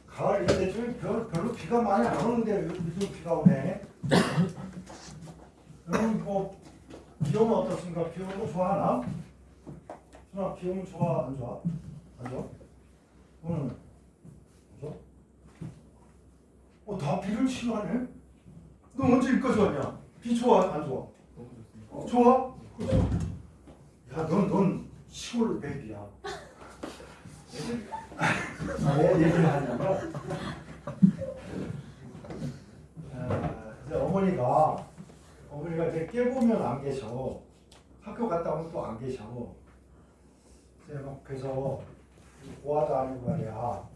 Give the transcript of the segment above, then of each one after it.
가을 이런 데 좀 별로 비가 많이 안 오는데 요즘 비가 오네. 여러분 비 오면 어떻습니까? 비 오는 거 좋아하나? 준아, 비 오면 좋아 안 좋아? 안 좋아? 오늘 좋아? 다 비를 싫어하네? 너 언제 여기까지 왔냐? 비 좋아 안 좋아? 너무 좋습니다. 좋아? 야, 넌 시골 베이비야. 왜 얘기를 하냐면 이제 어머니가 이제 깨보면 안 계셔. 학교 갔다 오면 또 안 계셔. 이제 막 그래서 고아도 아니고 말이야.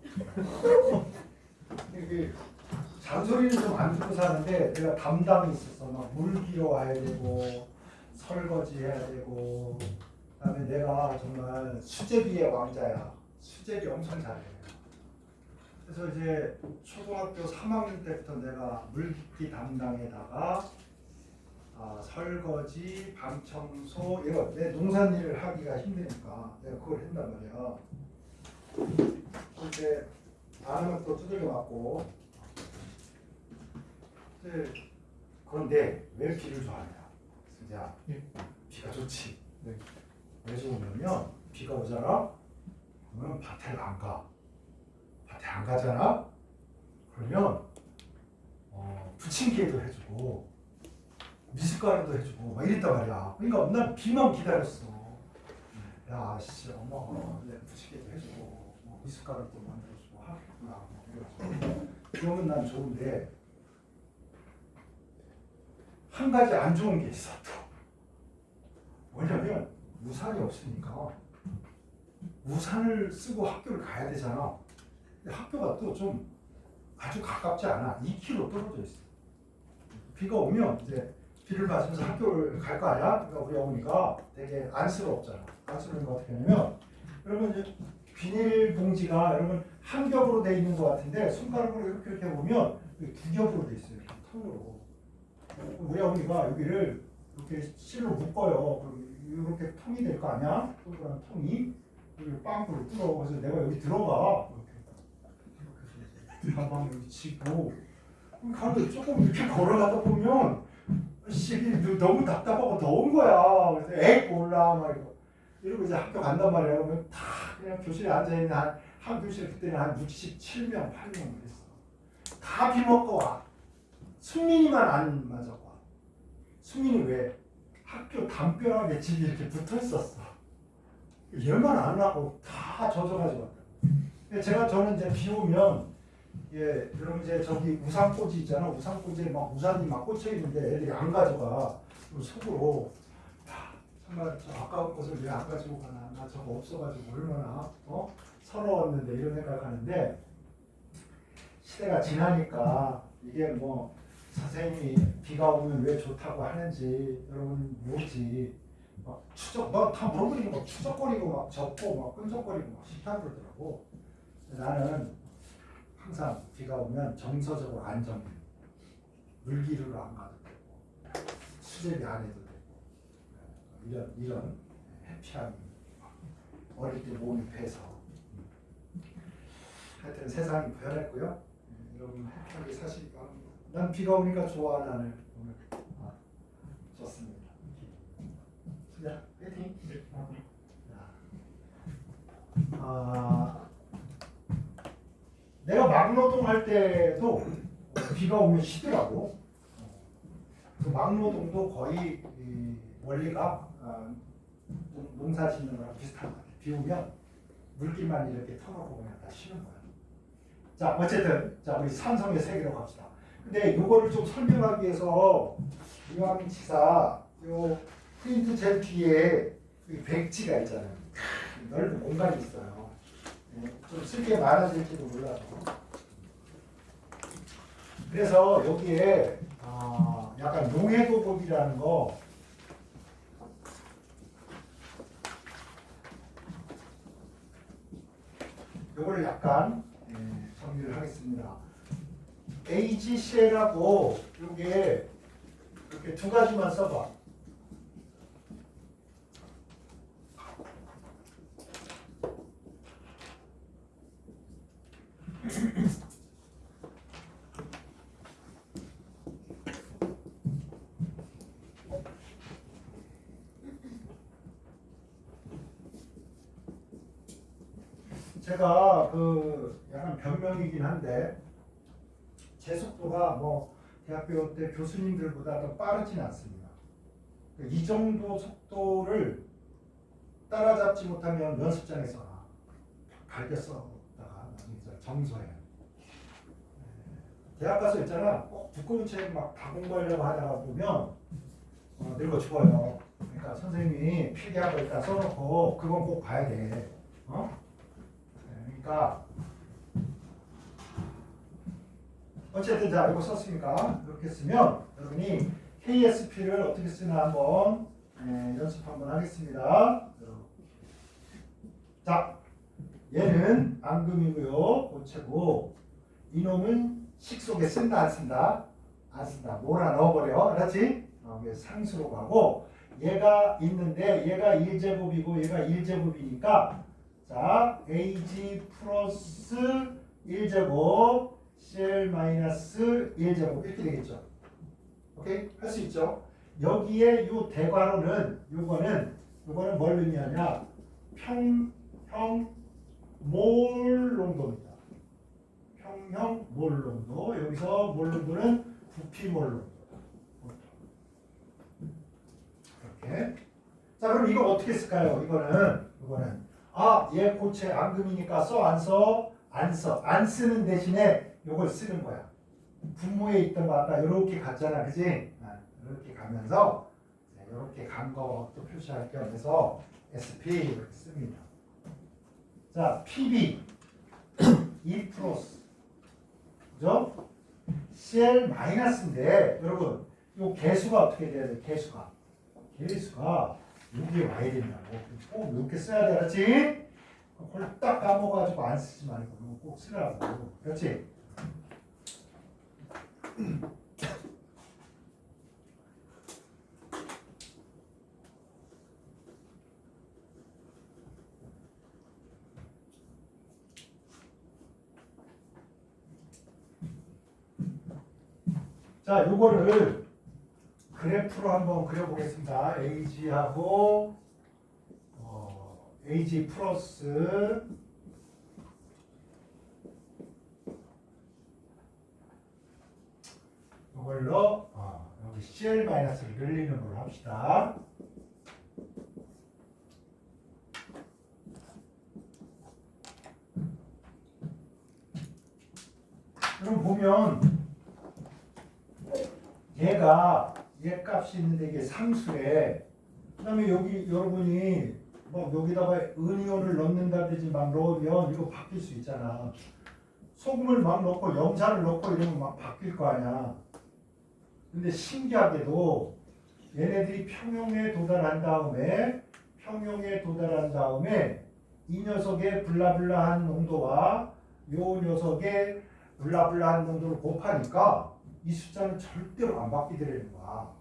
이게 잔소리는 좀 안 듣고 사는데 내가 담당이 있었어. 막 물 기러 와야 되고 설거지 해야 되고 그다음에 내가 정말 수제비의 왕자야. 수제비 엄청 잘해. 그래서 이제 초등학교 3학년 때부터 내가 물깃기 담당에다가 설거지, 방 청소 이런 내 농산일을 하기가 힘드니까 내가 그걸 한단 말이야. 이제 안 하면 또 두들겨 맞고. 그런데 왜 비를 좋아하냐? 진짜 비가 좋지. 네. 왜 좋으냐면 비가 오잖아. 그러면 밭에 안 가. 밭에 안 가잖아. 그러면 부침개도 해주고 미숫가루도 해주고 막 이랬단 말이야. 그러니까 난 비만 기다렸어. 야, 씨, 엄마가 부침개도 해주고 미숫가루도 만들어주고 하겠구나. 그러면 난 좋은데 한 가지 안 좋은 게 있어 또. 뭐냐면 우산이 없으니까 우산을 쓰고 학교를 가야 되잖아. 근데 학교가 또 좀 아주 가깝지 않아. 2km 떨어져 있어. 비가 오면 이제 비를 맞으면서 학교를 갈 거 아니야? 그러니까 우리 어머니가 되게 안쓰럽잖아. 안쓰러운 거 어떻게 하냐면 여러분 이제 비닐봉지가 여러분 한 겹으로 돼 있는 것 같은데 손가락으로 이렇게 보면 두 겹으로 돼 있어요. 이렇게 통으로. 우리 어머니가 여기를 이렇게 실로 묶어요. 그럼 이렇게 통이 될 거 아니야? 동그란 통이 여기 빵꾸를 뚫어. 그래서 내가 여기 들어가. 이렇게 가방 여기 짚고 가는데 조금 이렇게 걸어가다 보면 너무 답답하고 더운 거야. 그래서 에이 몰라 막 이러고 이제 학교 간단 말이야. 그러면 다 그냥 교실에 앉아 있는 한 교실 그때는 한 67명, 8명 그랬어. 다 비 먹고 와. 승민이만 안 맞아 와. 승민이 왜? 학교 담벼락에 집이 이렇게 붙어 있었어. 얘만 안 하고 다 젖어가지고 왔다. 저는 이제 비 오면 여러분 이제 저기 우산꽂이 있잖아. 우산꽂이에 막 우산이 막 꽂혀 있는데 애들이 안 가져가. 속으로 정말 저 아까운 것을 왜 안 가지고 가나. 나 저거 없어가지고 얼마나 서러웠는데 이런 생각하는데 시대가 지나니까 이게 뭐 선생님이 비가 오면 왜 좋다고 하는지 여러분 모르지. 막 다 물어보니까 막 추적거리고 막 접고 막 끈적거리고 막 싫다 그러더라고. 나는 항상 비가 오면 정서적으로 안정돼. 물기르러 안 가도 되고 수제비 안 해도 되고 이런 해피함이 어릴 때 몸이 배서 하여튼 세상이 변했고요. 여러분 해피하게 사시기 바랍니다. 난 비가 오니까 좋아. 나는 오늘 좋습니다. 수야 화이팅. 내가 막노동 할 때도 비가 오면 쉬더라고. 그 막노동도 거의 원리가 농사 짓는 거랑 비슷한 것 같아. 비 오면 물기만 이렇게 털어놓고 그냥 다 쉬는 거야. 자, 어쨌든 우리 산성의 세계로 갑시다. 근데 이거를 좀 설명하기 위해서 이왕지사 요 프린트 젤 뒤에 백지가 있잖아요. 넓은 공간이 있어요. 좀 쓸 게 많아질지도 몰라서. 그래서 여기에 약간 용해도법이라는 거 요거를 약간 정리를 하겠습니다. AGCL하고 요게 이렇게 두 가지만 써봐. 제가 그 약간 변명이긴 한데 제 속도가 뭐 대학교 때 교수님들보다 더 빠르진 않습니다. 이 정도 속도를 따라잡지 못하면 연습장에서 갈겨 써다가 나중에 정서에 대학 가서 있잖아 꼭 두꺼운 책 막 다 공부하려고 하다가 보면 늙어 죽어요. 그러니까 선생님이 필기한 거 일단 써놓고 그건 꼭 봐야 돼. 그러니까 어쨌든 자 이거 썼으니까 이렇게 쓰면 여러분이 KSP를 어떻게 쓰나 한번 연습 한번 하겠습니다. 자 얘는 앙금이고요 고체고 이놈은 식속에 쓴다 안 쓴다? 안 쓴다. 몰아 넣어버려. 알았지? 상수로 가고 얘가 있는데 얘가 1제곱이고 얘가 1제곱이니까 자 AG 플러스 1제곱 CL 마이너스 1제곱 이렇게 되겠죠. 오케이? 할 수 있죠. 여기에 요 대괄호는 요거는 뭘 의미하냐? 평형 몰 농도입니다. 평형 몰 농도. 여기서 몰 농도는 부피 몰 농도. 이렇게. 자, 그럼 이거 어떻게 쓸까요? 이거는 얘 고체 앙금이니까 써 안 써? 안 써. 안 쓰는 대신에 요걸 쓰는 거야. 분모에 있던 거 아까 이렇게 갔잖아, 그지? 이렇게 가면서 이렇게 간 거 또 표시할 겸해서 SP 이렇게 씁니다. 자, PB 2 플러스 그죠? CL 마이너스인데 여러분 요 개수가 어떻게 돼야 돼? 개수가 여기에 와야 된다고. 꼭 이렇게 써야 돼, 알았지? 그걸 딱 까먹어가지고 안 쓰지 말고 꼭 쓰라고. 그렇지? 자, 요거를 그래프로 한번 그려보겠습니다. AG하고 AG 플러스 이걸로 여기 CL 마이너스를 늘리는 걸로 합시다. 그럼 보면 얘 값이 있는데 이게 상수에 그다음에 여기 여러분이 뭐 여기다가 은이온을 넣는다든지 막 넣으면 이거 바뀔 수 있잖아. 소금을 막 넣고 염산을 넣고 이러면 막 바뀔 거 아니야. 근데 신기하게도 얘네들이 평형에 도달한 다음에 이 녀석의 블라블라한 농도와 요 녀석의 블라블라한 농도를 곱하니까 이 숫자는 절대로 안 바뀌더라는 거야.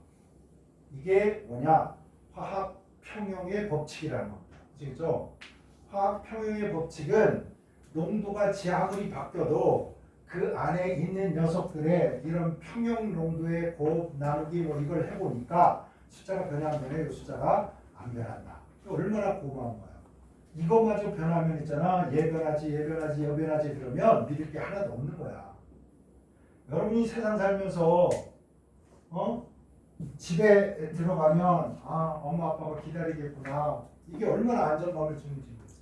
이게 뭐냐? 화학 평형의 법칙이라는 겁니다. 아시겠죠? 화학 평형의 법칙은 농도가 아무리 바뀌어도 그 안에 있는 녀석들의 이런 평형 농도의 곱 나누기 뭐 이걸 해보니까 숫자가 변하면 이 숫자가 안 변한다. 얼마나 고마운 거야. 이거마저 변하면 있잖아. 얘 변하지 그러면 믿을 게 하나도 없는 거야. 여러분이 세상 살면서 집에 들어가면 엄마 아빠가 기다리겠구나. 이게 얼마나 안정감을 주는지 모르겠어요.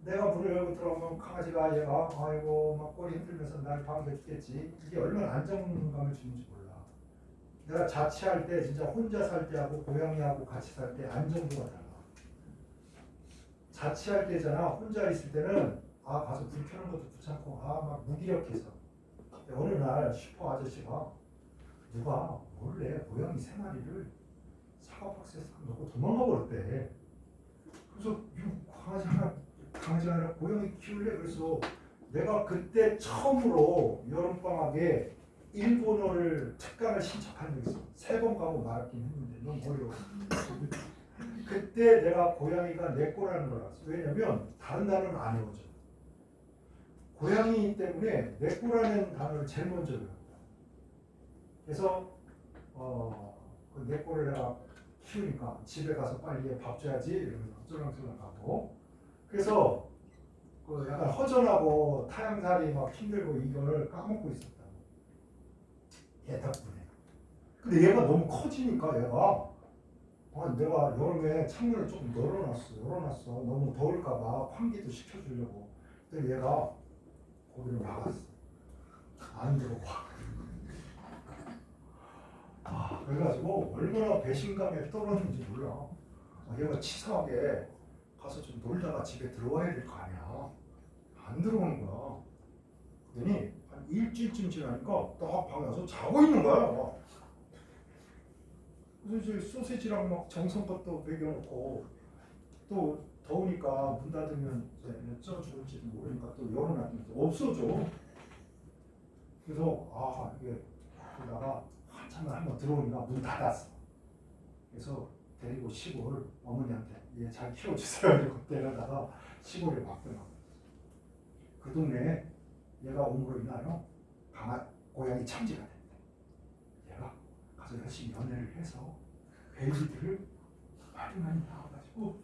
내가 문을 열고 들어오면 강아지가 얘가 아이고 막 꼬리 흔들면서 날 반겨주겠지. 이게 얼마나 안정감을 주는지 몰라. 내가 자취할 때 진짜 혼자 살 때하고 고양이하고 같이 살 때 안정도가 달라. 자취할 때잖아. 혼자 있을 때는 가서 불 켜는 것도 귀찮고 막 무기력해서. 어느 날 슈퍼 아저씨가 누가 몰래 고양이 3마리를 사과 박스에 싹 넣고 도망가 버렸대. 그래서 강아지가 아니라 고양이 키울래? 그래서 내가 그때 처음으로 여름방학에 일본어를 특강을 신청한 적이 있어. 3번 가고 말았긴 했는데 너무 어려워. 그때 내가 고양이가 내 거라는 걸 알았어. 왜냐면 다른 단어는 안 외워져. 고양이 때문에 내꼬라는 단어를 제일 먼저 배웠다. 그래서 그 내꼬를 내가 키우니까 집에 가서 빨리 얘 밥 줘야지 이러면서 쫄랑쫄랑 가고, 그래서 그 약간 허전하고 타향살이 막 힘들고 이걸 까먹고 있었다. 얘 덕분에. 근데 얘가 너무 커지니까 얘가 내가 여름에 창문을 조금 열어놨어. 너무 더울까봐 환기도 시켜주려고. 근데 얘가 거기를 막았어. 안 들어와. 그래가지고 얼마나 배신감에 떨어졌는지 몰라. 얘가 치사하게 가서 좀 놀다가 집에 들어와야 될 거 아니야. 안 들어오는 거야. 그러더니 한 일주일쯤 지나니까 딱 방에 와서 자고 있는 거야. 그래서 이제 소세지랑 막 정성껏 또 먹여놓고, 또 더우니까 문 닫으면 이제 쪄 죽을지도 모르니까 또 열어놨더니 없어져. 그래서 이게 그러다가 한참을 한번 들어오니까 문 닫았어. 그래서 데리고 시골 어머니한테 얘 잘 키워주세요 이러고 데려다가 시골에 맡겨놨어. 그 동네에 얘가 옴으로 인하여 고양이 참지가 됐대. 얘가 가서 열심히 연애를 해서 베이비들을 많이 낳아가지고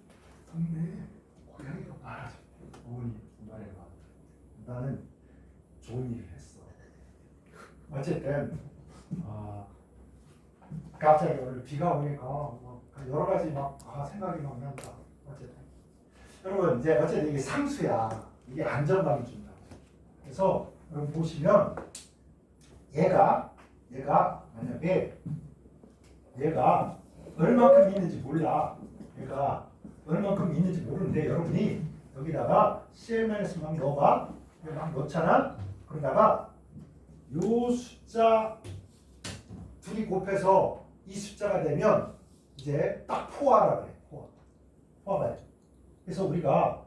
동네에 고양이가 많아졌대. 어머니 말해봐. 나는 좋은 일을 했어. 어쨌든 갑자기 오늘 비가 오니까 여러 가지 생각이 막 난다. 어쨌든 여러분 이제 어쨌든 이게 상수야. 이게 안정감을 준다. 그래서 여러분 보시면 얘가 만약에 얘가 얼만큼 있는지 몰라. 얘가 얼만큼 있는지 모르는데 여러분이 여기다가 CL- 막 넣어봐. 막 넣잖아. 그러다가 요 숫자 둘이 곱해서 이 숫자가 되면 이제 딱 포화라 그래. 포화가 돼. 그래서 우리가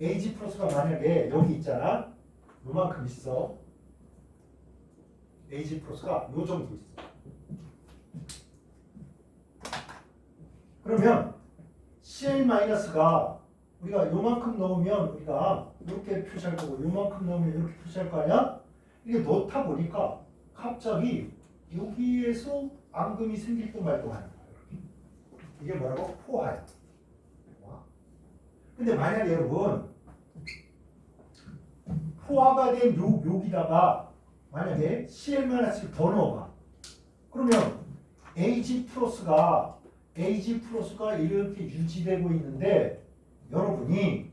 AG 플러스가 만약에 여기 있잖아. 요만큼 있어. AG 플러스가 요 정도 있어. 그러면 CL-가 우리가 요만큼 넣으면 우리가 이렇게 표시할 거고, 요만큼 넣으면 이렇게 표시할 거 아니야? 이게 넣다 보니까 갑자기 여기에서 앙금이 생길 거 말고 하는 거야. 이게 뭐라고? 포화야. 근데 만약에 여러분 포화가 된 여기다가 만약에 CL-를 더 넣어봐. 그러면 AG 플러스가 이렇게 유지되고 있는데 여러분이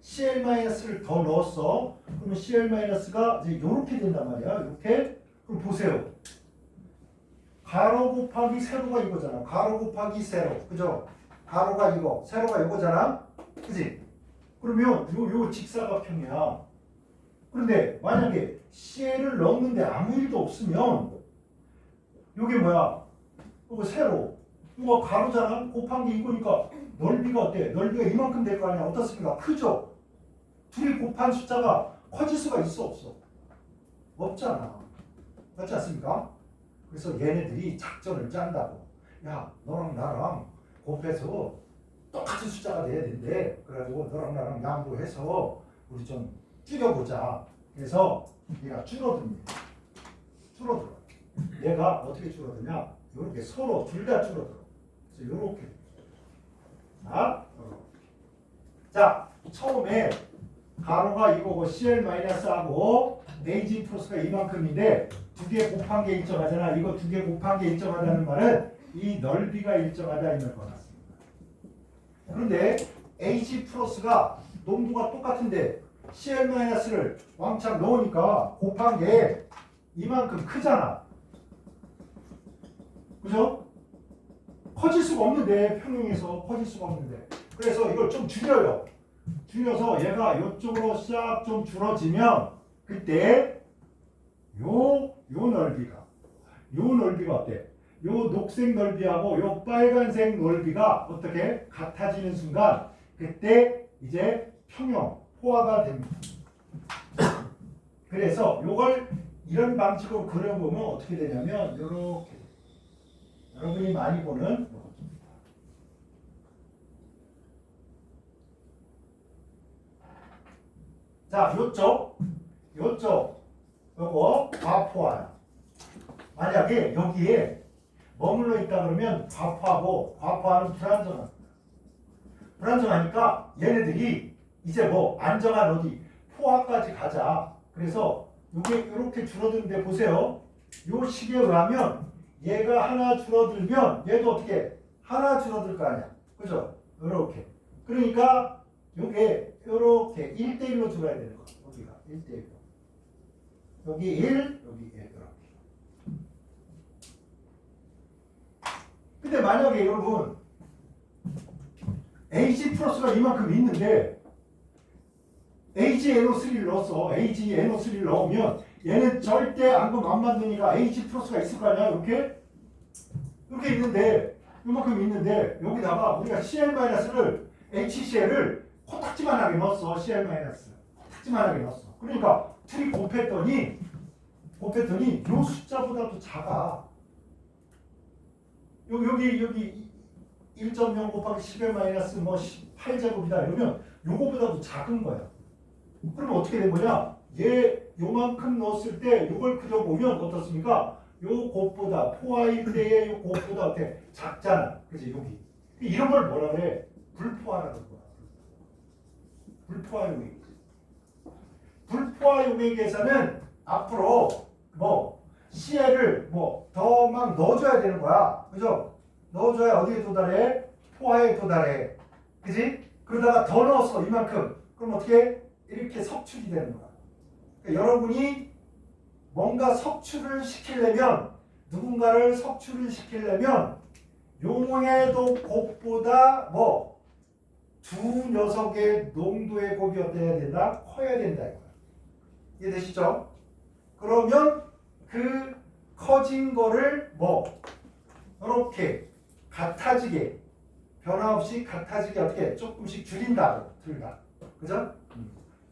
CL-를 더 넣었어. 그러면 CL-가 이제 이렇게 된단 말이야. 이렇게. 그럼 보세요. 가로 곱하기 세로가 이거잖아. 가로 곱하기 세로. 그죠? 가로가 이거, 세로가 이거잖아. 그지? 그러면 요 직사각형이야. 그런데 만약에 CL을 넣었는데 아무 일도 없으면 요게 뭐야? 이거 세로. 이거 가로잖아. 곱한 게 이거니까 넓이가 어때? 넓이가 이만큼 될 거 아니야. 어떻습니까? 크죠? 둘이 곱한 숫자가 커질 수가 있어 없어? 없잖아. 그렇지 않습니까? 그래서 얘네들이 작전을 짠다고. 야, 너랑 나랑 곱해서 똑같은 숫자가 돼야 된대. 그래가지고 너랑 나랑 양보해서 우리 좀 줄여보자. 그래서 얘가 줄어듭니다. 줄어들어. 얘가 어떻게 줄어드냐? 이렇게 서로 둘 다 줄어들어. 그래서 이렇게. 자, 처음에 가로가 이거고 CL-하고 AG 플러스가 이만큼인데 두 개 곱한 게 일정하잖아. 이거 두 개 곱한 게 일정하다는 말은 이 넓이가 일정하다 이 말 같습니다. 그런데 AG 플러스가 농도가 똑같은데 CL-를 왕창 넣으니까 곱한 게 이만큼 크잖아. 그죠? 커질 수가 없는데 평형에서 커질 수가 없는데 그래서 이걸 좀 줄여요. 줄여서 얘가 이쪽으로 싹 좀 줄어지면 그때 요 넓이가 어때? 요 녹색 넓이하고 요 빨간색 넓이가 어떻게 같아지는 순간 그때 이제 평형 포화가 됩니다. 그래서 요걸 이런 방식으로 그려보면 어떻게 되냐면 이렇게 여러분이 많이 보는 자, 요쪽 요거 과포화야. 만약에 여기에 머물러 있다 그러면 과포하는 불안정하니까 얘네들이 이제 뭐 안정한 어디 포화까지 가자. 그래서 이게 이렇게 줄어드는데 보세요. 요 식에 의하면 얘가 하나 줄어들면 얘도 어떻게 하나 줄어들 거 아니야. 그죠? 이렇게. 그러니까 요게 이렇게 1대1로 줄어야 되는 거야. 여기가 1대1로. 여기 1, 여기 1 이렇게. 근데 만약에 여러분 Ag 플러스가 이만큼 있는데 AgNO3를 넣었어. AgNO3를 넣으면 얘는 절대 앙금 안 만드니까 Ag 플러스가 있을 거 아니야. 이렇게 있는데 이만큼 있는데 여기다가 우리가 Cl-를 HCl을 코딱지만하게 넣었어. Cl- 코딱지만하게 넣었어. 그러니까 둘이 곱했더니 요 숫자보다도 작아. 여기 1.0 곱하기 10의 마이너스 뭐 18제곱이다 이러면 요거보다도 작은 거야. 그러면 어떻게 된 거냐? 얘 요만큼 넣었을 때 요걸 그려보면 어떻습니까? 요 곱보다 포화일 때의 요 곱보다 어때? 작잖아. 그치? 여기. 이런 걸 뭐라 그래? 불포화라는 거야. 불포화 요액. 불포화 요액에서는 앞으로 뭐 CL을 뭐 더 막 넣어줘야 되는 거야. 그죠? 넣어줘야 어디에 도달해? 포화에 도달해. 그지? 그러다가 더 넣었어. 이만큼. 그럼 어떻게? 이렇게 섭출이 되는 거야. 그러니까 여러분이 뭔가 섭출을 시키려면 누군가를 섭출을 시키려면 용해도 곱보다 뭐 두 녀석의 농도의 곱이 어때야 된다? 커야 된다 이거야. 이해되시죠? 그러면 그 커진 거를 뭐 이렇게 같아지게 변화 없이 같아지게 어떻게 조금씩 줄인다고 둘 다. 그죠?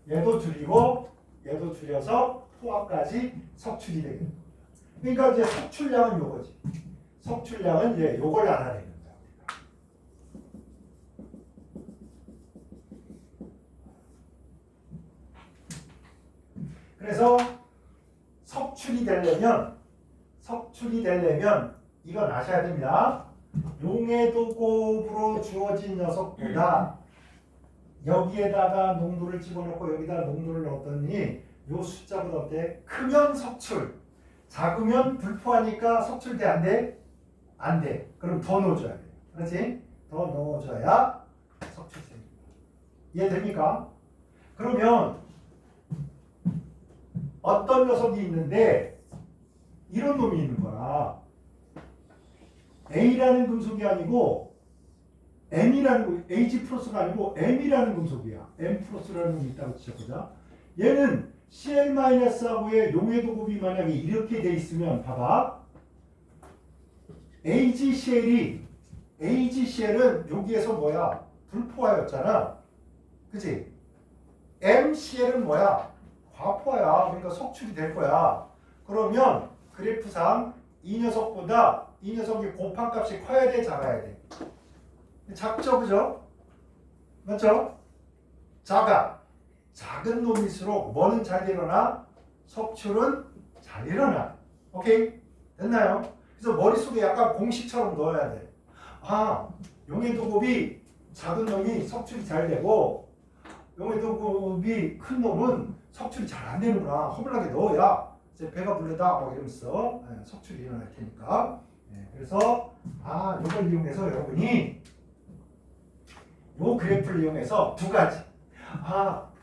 얘도 줄이고 얘도 줄여서 포화까지 섭출이 되겠다. 그러니까 이제 섭출량은 요거지. 섭출량은 이제 요걸 알아내는 거야. 그래서 섭출이 되려면 이건 아셔야 됩니다. 용해도 곱으로 주어진 녀석보다 여기에다가 농도를 집어넣고 여기다 농도를 넣었더니 요 숫자보다 어때? 크면 섭출, 작으면 불포하니까 섭출돼 안 돼? 안 돼. 그럼 더 넣어줘야 돼. 그렇지? 더 넣어줘야 섭출이 됩니다. 이해됩니까? 그러면 어떤 녀석이 있는데 이런 놈이 있는 거야. A라는 금속이 아니고 Ag 플러스가 아니고 M이라는 금속이야. M 플러스라는 놈이 있다고 치자보자. 얘는 Cl-하고의 용해도 곱이 만약에 이렇게 돼 있으면 봐봐. AgCl은 여기에서 뭐야? 불포화였잖아. 그치? MCl은 뭐야? 과포화야. 그러니까 석출이 될 거야. 그러면 그래프상 이 녀석보다 이 녀석이 곱한 값이 커야 돼? 작아야 돼? 작죠? 그죠? 맞죠? 작은 놈일수록 뭐는 잘 일어나? 섭출은 잘 일어나. 오케이? 됐나요? 그래서 머릿속에 약간 공식처럼 넣어야 돼. 아, 용해도 곱이 작은 놈이 섭출이 잘 되고 용해도 곱이 큰 놈은 섭출이 잘 안 되는구나. 허물나게 넣어야 이제 배가 부르다 뭐 이러면서 섭출이 일어날 테니까. 그래서 이걸 이용해서 여러분이 요 그래프를 이용해서 두 가지.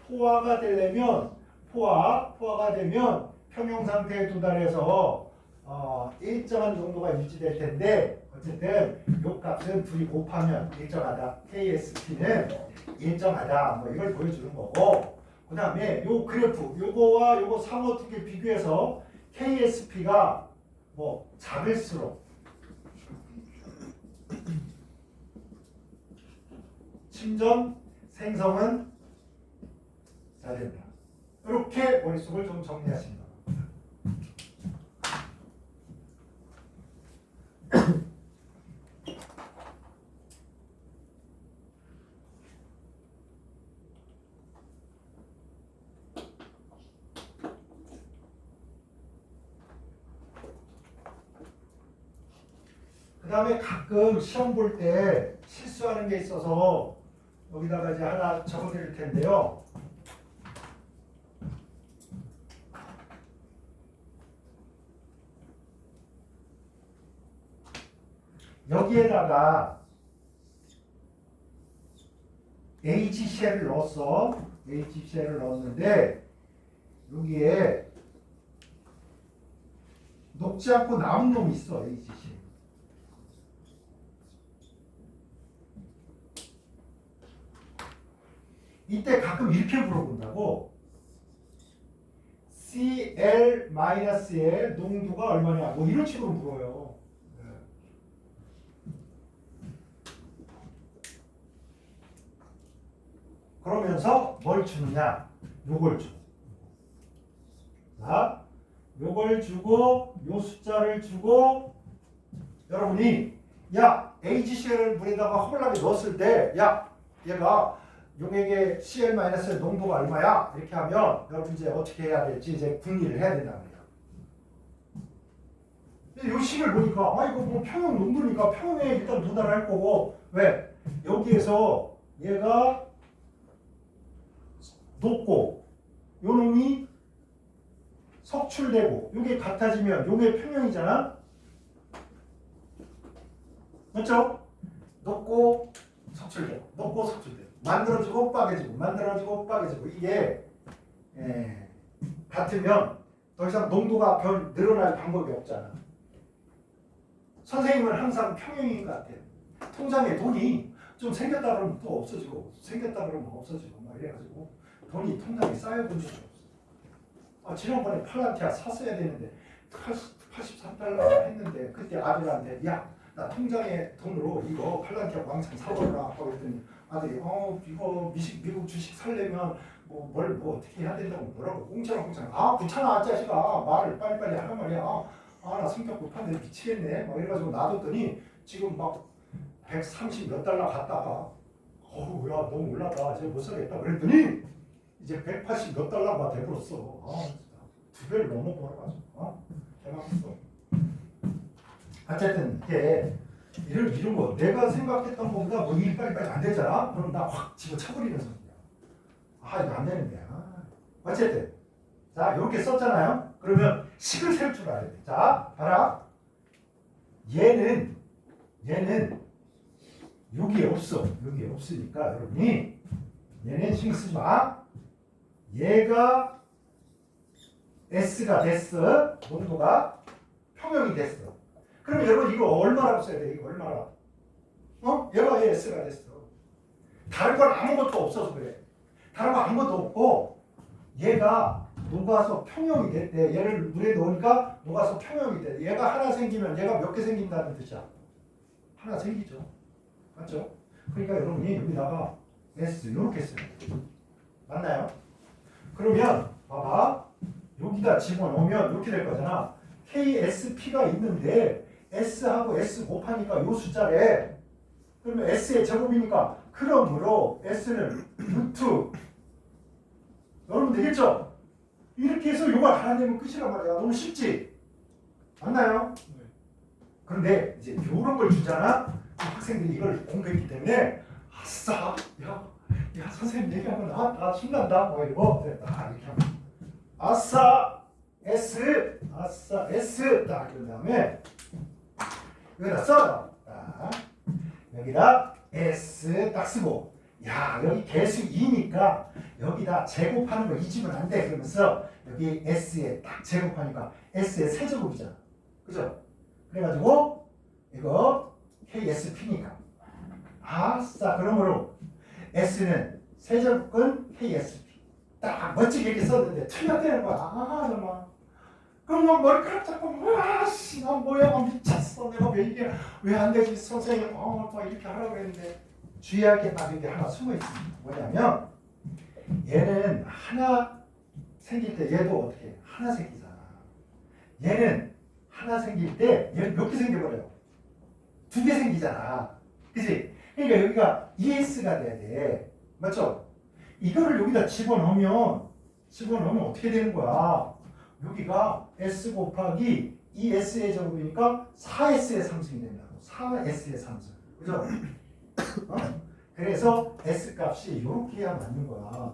포화가 되려면 포화가 되면 평형 상태에 도달해서 일정한 정도가 유지될 텐데 어쨌든 요 값은 둘이 곱하면 일정하다. KSP는 일정하다. 뭐 이걸 보여주는 거고. 그 다음에 요 그래프 요거와 요거 상호 두 개 비교해서 KSP가 뭐 작을수록 침전 생성은 잘 된다. 이렇게 머릿속을 좀 정리하시는 겁니다. 다음에 가끔 시험 볼 때 실수하는 게 있어서 여기다가 이제 하나 적어 드릴 텐데요. 여기에다가 HCl을 넣었어. HCl을 넣었는데 여기에 녹지 않고 남은 놈이 있어. HCl. 이때 가끔 이렇게 물어본다고. Cl-의 농도가 얼마냐? 뭐 이런 식으로 물어요. 그러면서 뭘 주느냐? 요걸 줘. 자, 요걸 주고 요 숫자를 주고 여러분이 야 HCl을 물에다가 허물나게 넣었을 때 야 얘가 용액의 Cl-의 농도가 얼마야? 이렇게 하면 여러분 이제 어떻게 해야 될지 이제 궁리를 해야 된다 말이야. 요 식을 보니까 아 이거 뭐 평형 농도니까 평형에 일단 도달할 거고 왜? 여기에서 얘가 높고 요 놈이 석출되고 요게 같아지면 요게 평형이잖아. 맞죠? 높고 석출되고 높고 석출되고 만들어지고 빠개지고 만들어지고 빠개지고 이게 같으면 더 이상 농도가 별 늘어날 방법이 없잖아. 선생님은 항상 평형인 것 같아요. 통장에 돈이 좀 생겼다 그러면 또 없어지고 생겼다 그러면 없어지고 막 이래가지고 돈이 통장에 쌓여본 적이 없어. 아, 지난번에 팔란티아 샀어야 되는데 83달러 했는데 그때 아들한테 야 나 통장에 돈으로 이거 팔란티아 왕창 사버려라 하고 그랬더니 아들이 이거 미국 주식 살려면 뭐 어떻게 해야 된다고 뭐라고 공짜로 아 귀찮아 자식아 말을 빨리빨리 하란 말이야. 아 나 성격 급한데 미치겠네 막 이래가지고 놔뒀더니 지금 막 130 몇 달러 갔다가 어우 야 너무 올랐다 이제 못 살겠다 그랬더니 이제 180 몇 달러가 돼버렸어. 아 두 배를 넘어 벌어가지고 대박했어. 어쨌든 이게 이런 거 내가 생각했던 것보다 뭐 일이 빨리빨리 안 되잖아. 그럼 나 확 집어쳐버리는 소리야. 아 이거 안 되는데. 어쨌든 자 이렇게 썼잖아요. 그러면 식을 세울 줄 알아야 돼. 자 봐라. 얘는 여기 없어. 여기 없으니까 여러분이 얘는 신경 쓰지 마. 얘가 S가 됐어. 농도가 평형이 됐어. 그러면 여러분 이거 얼마라고 써야 돼? 이거 얼마나? 얘가 S가 됐어. 다른 건 아무것도 없어서 그래. 다른 거 아무것도 없고 얘가 녹아서 평형이 됐대. 얘를 물에 넣으니까 녹아서 평형이 돼. 얘가 하나 생기면 얘가 몇 개 생긴다는 뜻이야. 하나 생기죠. 맞죠? 그러니까 여러분이 여기다가 S 이렇게 써요. 맞나요? 그러면 봐봐. 여기다 집어넣으면 이렇게 될 거잖아. KSP가 있는데 S하고 S 곱하니까 요 숫자래. 그러면 S의 제곱이니까 그러므로 S는 루트 여러분 되겠죠? 이렇게 해서 요걸 하나 내면 끝이란 말이야. 너무 쉽지? 맞나요? 네. 그런데 이제 요런 걸 주잖아. 학생들이 이걸 공부했기 때문에 아싸 야 선생님 얘기하면 나 신난다 뭐 이러고 이렇게 하면 아싸 S 딱 그런 다음에 여기다 써. 여기다 S 딱 쓰고 야 여기 개수 2니까 여기다 제곱하는 거 잊으면 안 돼. 그러면서 여기 S에 딱 제곱하니까 S의 세제곱이잖아. 그죠? 그래가지고 이거 KSP니까 아싸 그러므로 S는 세제곱근 KSP 딱 멋지게 이렇게 썼는데 틀렸다는 거야. 정말. 그럼 막 머리카락 잡고 와씨 나 뭐야 미쳤어. 내가 왜 이게 왜 안 되지 선생님 막 이렇게 하라고 했는데 주의할 게 딱 이게 하나 숨어 있습니다. 뭐냐면 얘는 하나 생길 때 얘도 어떻게 해? 하나 생기잖아. 얘는 하나 생길 때 얘는 몇 개 생겨버려요? 2개 생기잖아. 그치? 그러니까 여기가 ES가 돼야 돼. 맞죠? 이거를 여기다 집어넣으면 어떻게 되는 거야? 여기가 S 곱하기 2S의 제곱이니까 4S의 상승이 된다고. 4S의 함수. 그죠? 어? 그래서 S 값이 이렇게 해야 맞는 거야.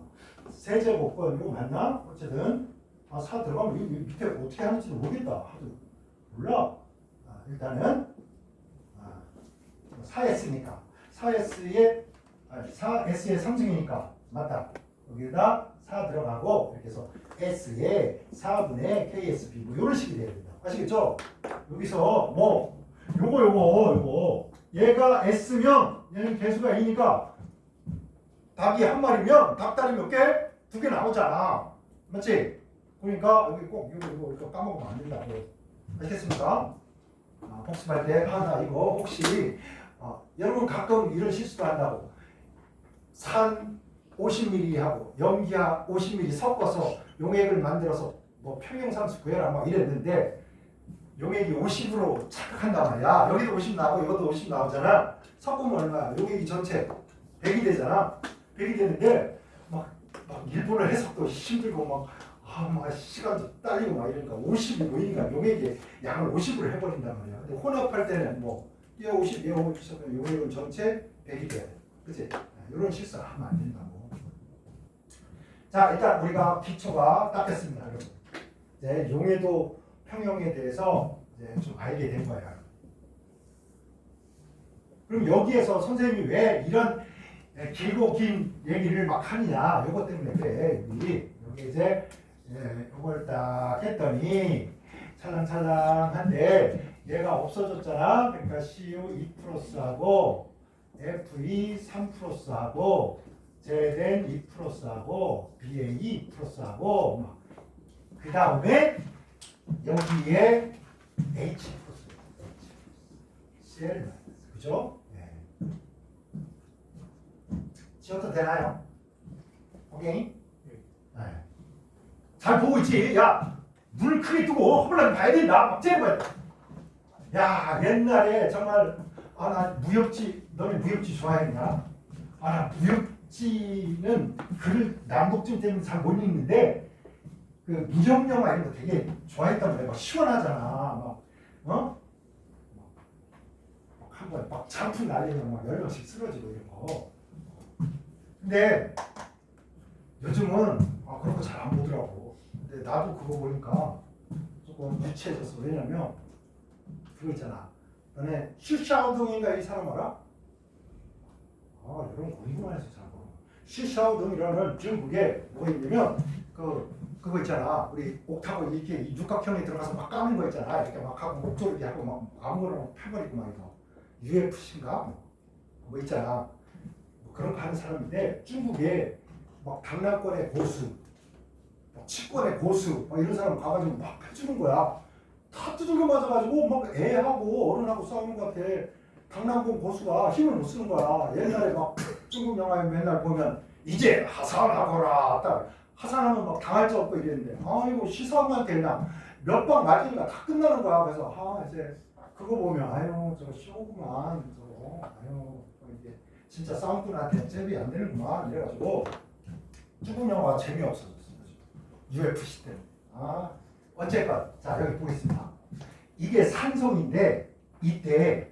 세제곱권 이거 맞나? 어쨌든 4 들어가면 이 밑에 어떻게 하는지 모르겠다. 하도 몰라. 일단은 4S니까 4S의 상승이니까 맞다. 여기다 4 들어가고 이렇게 해서 S에 4분의 KSB 뭐 이런 식이 돼야 된다. 아시겠죠? 여기서 뭐 요거 얘가 S면 얘는 개수가 A니까 닭이 한 마리면 닭다리 몇 개? 2개 나오잖아. 맞지? 그러니까 여기 꼭 이거 까먹으면 안 된다고. 아시겠습니까? 복습할 때 나 이거 혹시 여러분 가끔 이런 실수도 한다고. 산 50ml 하고 염기하 50ml 섞어서 용액을 만들어서 뭐 평형상수 구해라 막 이랬는데 용액이 50으로 착각한단 말이야. 여기도 50 나오고 이것도 50 나오잖아. 섞으면 얼마야? 용액이 전체 100이 되잖아. 100이 되는데 막 일본어 해석도 힘들고 막 시간도 딸리고 막 이러니까 50이 모이니까 용액의 양을 50으로 해버린단 말이야. 근데 혼합할 때는 뭐 얘 50, 얘 50, 용액은 전체 100이 돼야 돼. 그치? 이런 실수 하면 안 된다고. 자, 일단 우리가 기초가 닦였습니다. 여러분. 이제 용해도 평형에 대해서 이제 좀 알게 된 거예요. 그럼 여기에서 선생님이 왜 이런 길고 긴 얘기를 막 하느냐? 이것 때문에 그래. 여기 이제 이걸 딱 했더니 찰랑찰랑한데 얘가 없어졌잖아. 그러니까 CU 2 플러스하고 FE 3 플러스하고 ZN 2 플러스하고 BA 2 플러스하고 그 다음에 여기에 H 플러스 CL 그죠? 네. 지워도 되나요? 오케이? 네. 잘 보고 있지? 야, 눈을 크게 뜨고 허블랑 봐야 된다. 막 째는 거야. 야, 옛날에 정말 나 무협지, 너네 무협지 좋아했나? 나 무협지는 글을 남독증 때문에 잘 못 읽는데 그 무협 영화 이런 거 되게 좋아했단 말이야. 막 시원하잖아. 한 번에 막 장풍 날리면 막 10명씩 쓰러지고 이런 거. 근데 요즘은 그런 거 잘 안 보더라고. 근데 나도 그거 보니까 조금 유치해졌어. 왜냐면 그거 있잖아. 너네 슈샤오동인가 이 사람 알아? 이런 거 궁금해서 잘 모르. 슈샤오동이라는 중국에 뭐가 있냐면 그거 있잖아. 우리 옥타브 이렇게 육각형에 들어가서 막 까는 거 있잖아. 이렇게 막 하고 목도리 하고 막 아무거나 막 펴버리고 막 이거. UFC인가? 뭐 있잖아. 뭐 그런 거 하는 사람인데 중국에 막 강남권의 고수, 막 치권의 고수, 막 이런 사람 가가지고 막 해주는 거야. 다 두들겨 맞아가지고 막 애하고 어른하고 싸우는 것 같아. 강남권 고수가 힘을 못 쓰는 거야. 옛날에 막 중국 영화에 맨날 보면 이제 하산하거라. 딱 하산하면 막 당할 적 없고 이랬는데 이거 시사한테 그냥 몇 방 맞으니까 다 끝나는 거야. 그래서 이제 그거 보면 저거 쇼구만 저거 이게 진짜 싸움꾼한테 잽이 안 되는구만 이래가지고 중국 영화가 재미없어졌어. UFC 때문에. 어쨌건 자 여기 보겠습니다. 이게 산성인데 이때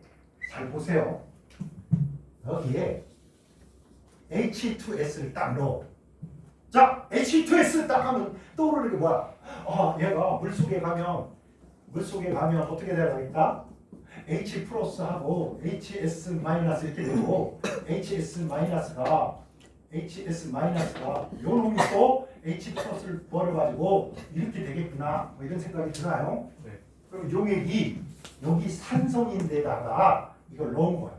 잘 보세요. 여기에 H2S를 딱 넣어. 자 H2S 딱 하면 떠오르는 게 뭐야? 얘가 물속에 가면 어떻게 되겠다? H 플러스하고 HS 마이너스 이렇게 되고 HS 마이너스가 요 놈이 또 H 플러스를 버려가지고 이렇게 되겠구나 뭐 이런 생각이 드나요? 네. 그럼 용액이 여기 산성인데다가 이걸 넣은 거야.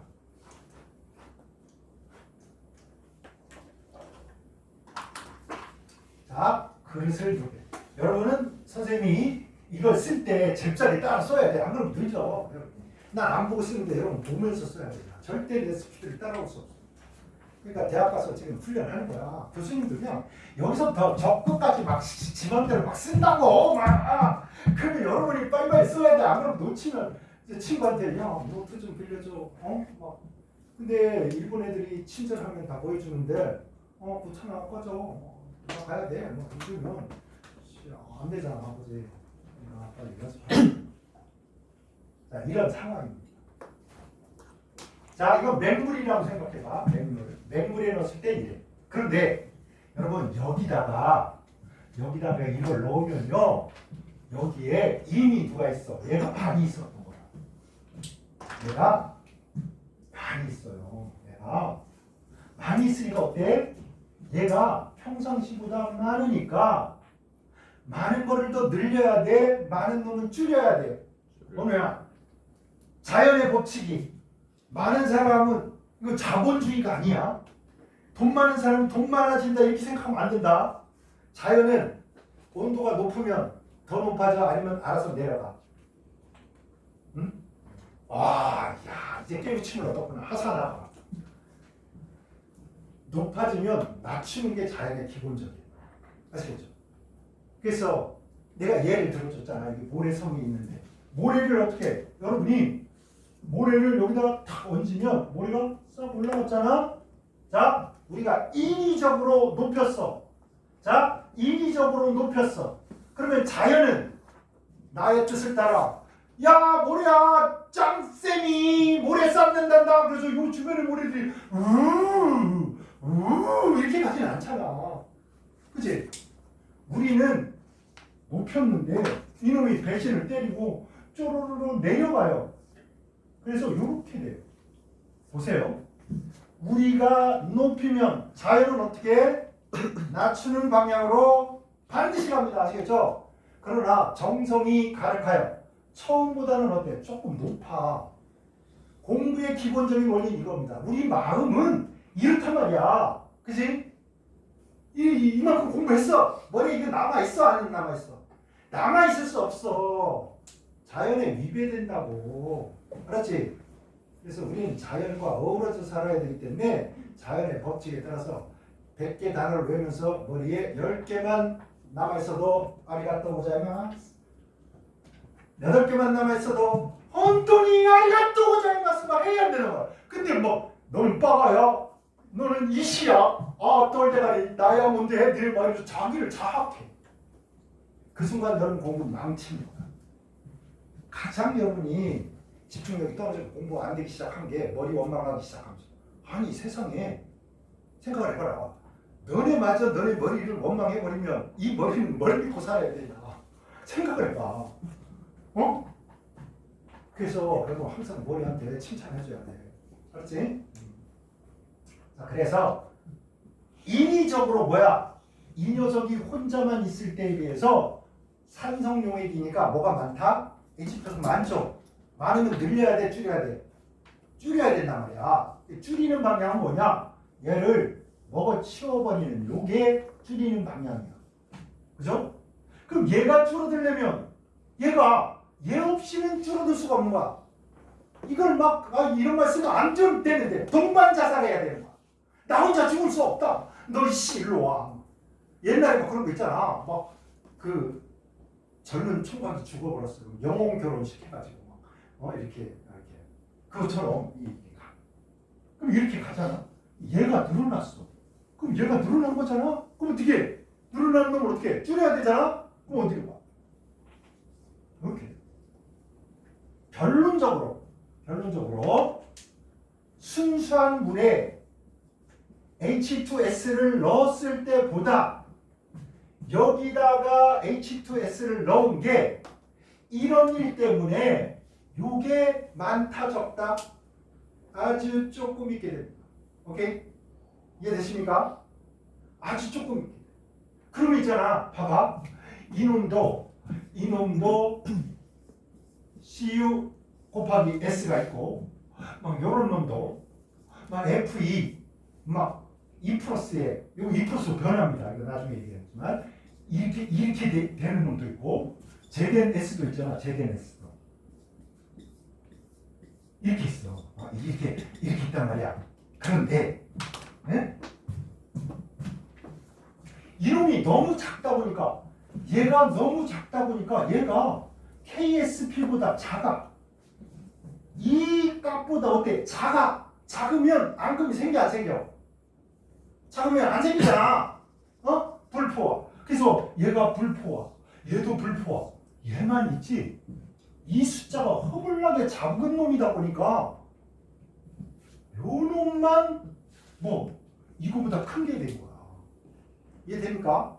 자, 그릇을 이렇게. 여러분은 선생님이 이걸 쓸 때 잽자리 따라 써야 돼. 안 그러면 늦어. 난 안 보고 쓰는데 여러분 보면서 써야 돼. 절대 내 스피드를 따라올 수 없어. 그러니까 대학 가서 지금 훈련하는 거야. 교수님들 그냥 여기서부터 저 끝까지 막 지맘대로 막 쓴다고 그러면 여러분이 빨리빨리 써야 돼. 안 그러면 놓치면 친구한테 야 노트 좀 빌려줘. 근데 일본 애들이 친절하면 다 보여주는데 귀찮아 꺼져. 나 가야 돼. 뭐 늦으면 안 되잖아 아버지. 빨리 연습하자. 자 이런 상황입니다. 자, 이거 맹물이라고 생각해봐. 맹물에 넣었을 때 이래. 그런데 여러분 여기다가 이걸 넣으면요, 여기에 이미 누가 있어? 얘가 반이 있었던 거야. 얘가 반이 있어요. 얘가 반이 있으니까 어때? 얘가 평상시보다 많으니까 많은 거를 더 늘려야 돼. 많은 놈은 줄여야 돼. 뭐냐? 자연의 법칙이 많은 사람은 이거 자본주의가 아니야. 돈 많은 사람은 돈 많아진다 이렇게 생각하면 안 된다. 자연은 온도가 높으면 더 높아져 아니면 알아서 내려가. 응? 아, 야, 이제 깨우침을 얻었구나. 하산하고. 높아지면 낮추는 게 자연의 기본적이에요. 아시겠죠? 그래서 내가 예를 들어줬잖아. 여기 모래성이 있는데 모래를 어떻게 여러분이 모래를 여기다가 탁 얹으면 모래가 싹 올라갔잖아. 자, 우리가 인위적으로 높였어. 자, 인위적으로 높였어. 그러면 자연은 나의 뜻을 따라 야, 모래야, 짱쌤이 모래 쌓는단다. 그래서 요 주변의 모래들이 이렇게 가진 않잖아. 그치? 우리는 높였는데 이놈이 배신을 때리고 쪼르르르 내려가요. 그래서 이렇게 돼요. 보세요. 우리가 높이면 자연은 어떻게 낮추는 방향으로 반드시 갑니다. 아시겠죠? 그러나 정성이 가득하여 처음보다는 어때? 조금 높아. 공부의 기본적인 원리는 이겁니다. 우리 마음은 이렇단 말이야. 그치? 이만큼 공부했어. 머리에 이게 남아있어? 아니면 남아있어? 남아있을 수 없어. 자연에 위배된다고. 알았지? 그래서 우리는 자연과 어우러져 살아야 되기 때문에 자연의 법칙에 따라서 100개 단어를 외우면서 머리에 10개만 남아있어도 아리가또 고자이마스, 8개만 남아있어도 혼돈이 아리가또 고자이마스 막 해야 되는 거야. 근데 뭐 너는 빠가야? 너는 이시야? 아, 똘대가리 다이아몬드 해? 내 말에서 자기를 자학해. 그 순간 너는 공부 망치는 거야. 가장 여러분이 집중력이 떨어지고 공부 안 되기 시작한 게 머리 원망하기 시작하면서. 아니 세상에 생각을 해봐라. 너네마저 너네 머리를 원망해버리면 이 머리는 뭘 믿고 살아야 되냐. 생각을 해봐. 어? 그래서 여러분 항상 머리한테 칭찬해줘야 돼. 알았지? 자, 그래서 인위적으로 뭐야? 이 녀석이 혼자만 있을 때에 비해서 산성용액이니까 뭐가 많다? H+가 많죠? 많으면 늘려야 돼? 줄여야 돼? 줄여야 된단 말이야. 줄이는 방향은 뭐냐? 얘를 먹어 치워버리는 요게 줄이는 방향이야. 그죠? 그럼 얘가 줄어들려면 얘 없이는 줄어들 수가 없는 거야. 이걸 막 이런 말 쓰면 안 되는데 동반 자살해야 되는 거야. 나 혼자 죽을 수 없다. 너 이씨 일로 와. 옛날에 막 그런 거 있잖아. 막 그 젊은 총각이 죽어버렸어. 영혼 결혼식 해가지고 이렇게 그것처럼 그럼 이렇게 가잖아. 얘가 늘어났어. 그럼 얘가 늘어난 거잖아. 그럼 어떻게 늘어나는 놈을 어떻게 줄여야 되잖아. 그럼 어떻게 봐? 이렇게 결론적으로 순수한 물에 H2S를 넣었을 때보다 여기다가 H2S를 넣은 게 이런 일 때문에 요게 많다 적다 아주 조금 있게 됩니다. 오케이? 이해되십니까? 아주 조금 있게. 그러면 있잖아. 봐봐. 이놈도 CU 곱하기 S가 있고 막 요런 놈도 막 FE 막 E 플러스에 이거 E 플러스로 변합니다. 이거 나중에 얘기하지만 이렇게 되는 놈도 있고 제된 S도 있잖아. 제된 S도 이렇게 있어. 이렇게 있단 말이야. 그런데 이놈이 너무 작다 보니까 얘가 KSP보다 작아. 이 값보다 어때? 작으면 앙금이 생겨 안 생겨? 작으면 안 생기잖아. 불포화. 그래서 얘가 불포화. 얘도 불포화. 얘만 있지. 이 숫자가 허물나게 작은 놈이다 보니까 요 놈만 뭐 이거보다 큰 게 된 거야. 이해됩니까?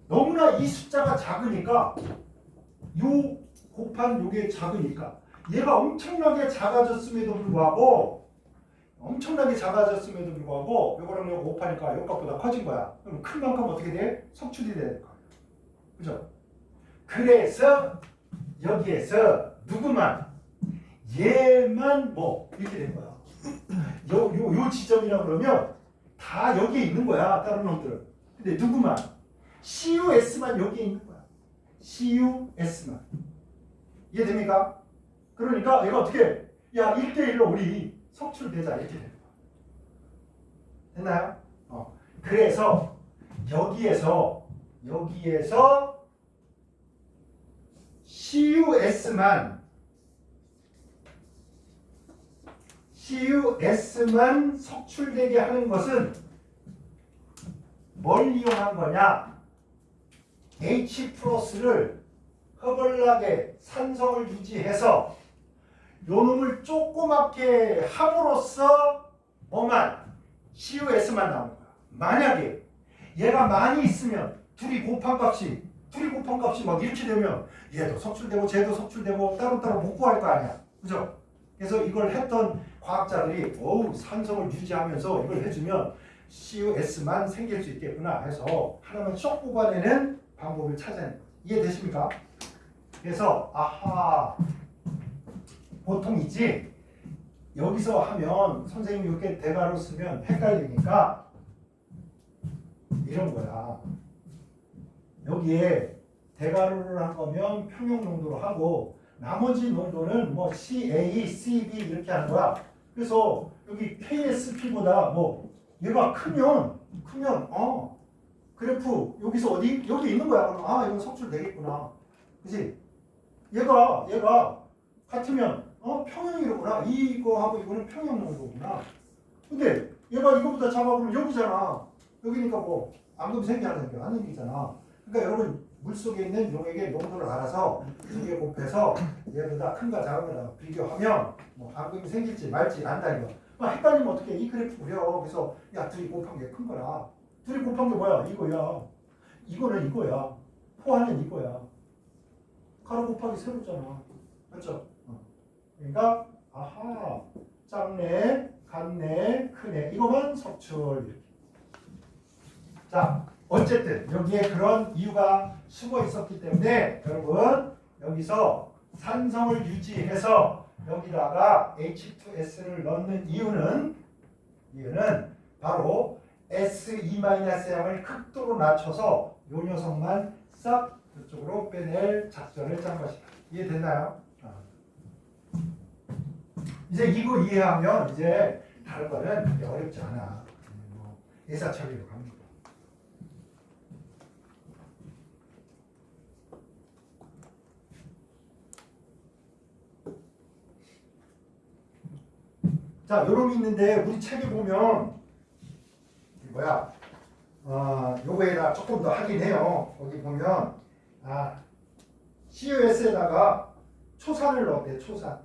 너무나 이 숫자가 작으니까 요 곱한 요게 작으니까 얘가 엄청나게 작아졌음에도 불구하고 요거랑 요거 곱하니까 요 값보다 커진 거야. 그럼 큰 만큼 어떻게 돼? 석출이 될 거야. 그죠? 그래서 여기에서 누구만 얘만 뭐 이렇게 된 거야. 요 지점이라 그러면 다 여기에 있는 거야. 다른 놈들은. 근데 누구만 CUS만 여기에 있는 거야. CUS만. 이해됩니까? 그러니까 얘가 어떻게 야 1대1로 우리 석출되자 이렇게 되는 거야. 됐나요? 그래서 여기에서 CUS만 석출되게 하는 것은 뭘 이용한 거냐? H 플러스를 허벌나게 산성을 유지해서 요놈을 조그맣게 함으로써 뭐만 CUS만 나오는 거야. 만약에 얘가 많이 있으면 둘이 곱한 값이 막 이렇게 되면 얘도 석출되고 쟤도 석출되고 따로따로 못 구할 거 아니야. 그죠? 그래서 이걸 했던 과학자들이 산성을 유지하면서 이걸 해주면 CUS만 생길 수 있겠구나 해서 하나만 쏙 뽑아내는 방법을 찾아낸 거예요. 이해되십니까? 그래서 보통 있지 여기서 하면 선생님이 이렇게 대괄호 쓰면 헷갈리니까 이런 거야. 여기에 대괄호를 한 거면 평형 농도로 하고 나머지 농도는 뭐 CA, CB 이렇게 하는 거야. 그래서 여기 KSP보다 뭐 얘가 크면 그래프 여기서 어디 여기 있는 거야. 그럼 이건 석출 되겠구나. 그지? 얘가 같으면 평형이로구나. 이거하고 이거는 평형 농도구나. 근데 얘가 이거보다 작아보면 여기잖아. 여기니까 뭐 앙금 생겨야 되는 게 안 생기잖아. 그러니까 여러분 물속에 있는 용액의 농도를 알아서 두 개 곱해서 얘보다 큰가 작은가 비교하면 뭐 앙금이 생길지 말지 안다 이거. 헷갈리면 어떻게 이 그래프 그려. 그래서 야 둘이 곱한 게 큰 거라. 둘이 곱한 게 뭐야? 이거야. 이거는 이거야. 포하는 이거야. 가로 곱하기 세로잖아. 맞죠? 그러니까 작네, 같네, 크네. 이거만 석출. 이렇게. 자, 어쨌든 여기에 그런 이유가 숨어 있었기 때문에 여러분 여기서 산성을 유지해서 여기다가 H2S를 넣는 이유는 바로 SE-양을 극도로 낮춰서 요 녀석만 싹 이쪽으로 빼낼 작전을 짠 것이다. 이해됐나요? 이제 이거 이해하면 이제 다른 거는 그렇게 어렵지 않아. 예사처리로 갑니다. 자, 요놈이 있는데 우리 책에 보면 요거에다 조금 더 하긴 해요. 거기 보면 CUS에다가 초산을 넣었대. 초산.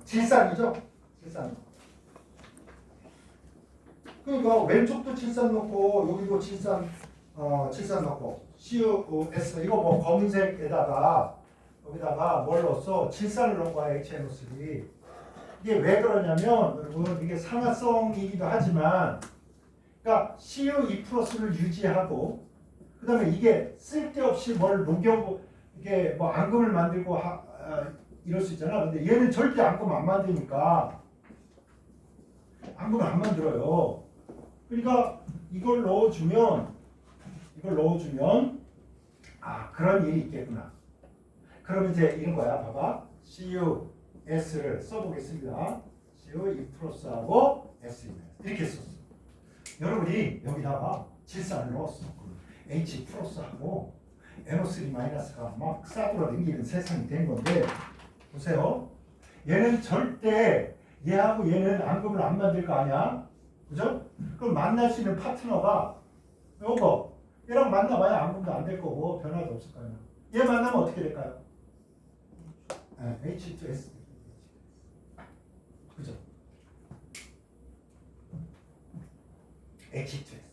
질산이죠. 질산. 그러니까 왼쪽도 질산 넣고 여기도 질산 넣고 CUS 이거 뭐 검은색에다가 여기다가 뭘 넣었어? 질산을 넣은 거야. HNO3. 이게 왜 그러냐면 여러분 이게 산화성이기도 하지만 그러니까 CU2 플러스를 유지하고 그 다음에 이게 쓸데없이 뭘 녹여 이게 뭐 앙금을 만들고 이럴 수 있잖아. 근데 얘는 절대 앙금 안 만드니까 앙금을 안 만들어요. 그러니까 이걸 넣어주면 그런 일이 있겠구나. 그러면 이제 이런 거야. 봐봐. CUS를 써보겠습니다. CU2 플러스하고 S입니다. 이렇게 썼어. 여러분이 여기다가 질산을 넣었어. H 플러스하고 NO3 마이너스가 막 싸돌아 다니는 세상이 된 건데 보세요. 얘는 절대 얘하고 얘는 앙금을 안 만들 거 아니야. 그죠? 그럼 만날 수 있는 파트너가 요거 얘랑 만나봐야 앙금도 안 될 거고 변화도 없을 거 아니야. 얘 만나면 어떻게 될까요? H2S. 그죠? H2S.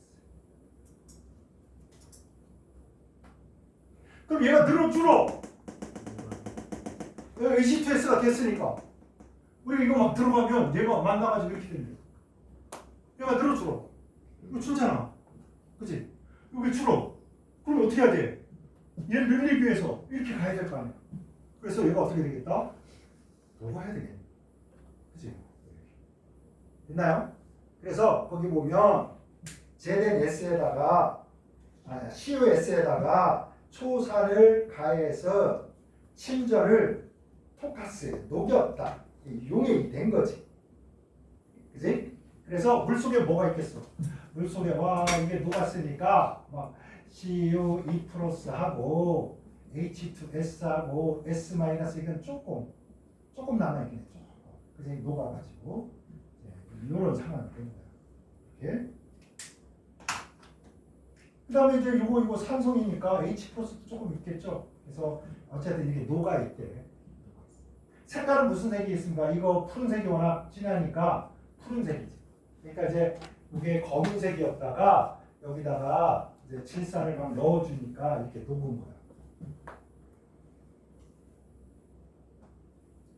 그럼 얘가 늘어 줄어? H2S가 됐으니까 우리 이거 막 들어가면 얘가 만나가지고 이렇게 됩니다. 얘가 늘어 줄어? 이거 줄잖아, 그치? 이거 왜 줄어? 그럼 어떻게 해야 돼? 얘를 늘리기 위해서 이렇게 가야 될 거 아니야. 그래서 얘가 어떻게 되겠다? 녹아야 되겠네, 그치? 됐나요? 그래서 거기 보면 ZNS에다가 CUS에다가 초사를 가해서 침전을 토카스에 녹였다. 용액이 된 거지. 그지? 그래서 물속에 뭐가 있겠어? 물속에 와 이게 녹았으니까 막 CU2 플러스하고 H2S하고 S 마이너스 이건 조금 남아있겠죠. 그지? 녹아가지고 이런 상황이 된 거야. 이렇게. 그 다음에 이제 이거 산성이니까 H 플러스도 조금 있겠죠. 그래서 어쨌든 이게 녹아 있대. 색깔은 무슨 색이 있습니까? 이거 푸른색이 워낙 진하니까 푸른색이지. 그러니까 이제 이게 검은색이었다가 여기다가 이제 질산을 막 넣어주니까 이렇게 녹은 거야.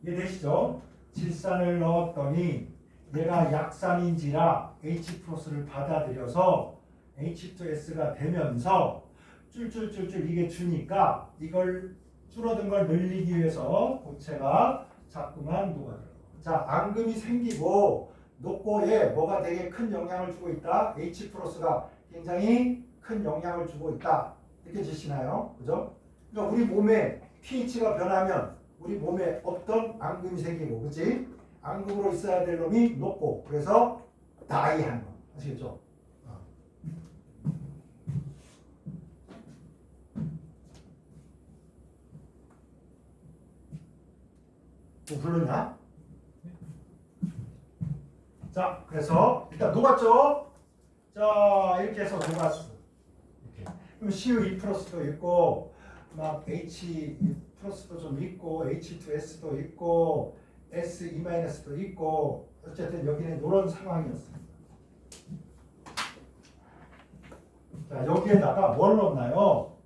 이해되시죠? 질산을 넣었더니 얘가 약산인지라 H 플러스를 받아들여서 H2S가 되면서 쫄쫄쫄쫄 이게 주니까 이걸 줄어든 걸 늘리기 위해서 고체가 자꾸만 녹아들어. 자, 앙금이 생기고 녹고에 뭐가 되게 큰 영향을 주고 있다. H 플러스가 굉장히 큰 영향을 주고 있다. 느껴지시나요? 그죠? 그러니까 우리 몸에 pH가 변하면 우리 몸에 어떤 앙금이 생기고, 그치? 앙금으로 있어야 될 놈이 녹고, 그래서 다이한 거. 아시겠죠? 뭐 부르냐? 자, 그래서 일단 녹았죠? 자, 이렇게 해서 녹았어. 이렇게. 그럼 CU2 플러스도 있고, 막 H 플러스도 좀 있고, H2S도 있고, S2 마이너스도 있고, 어쨌든 여기는 이런 상황이었습니다. 자, 여기에다가 뭘 넣나요?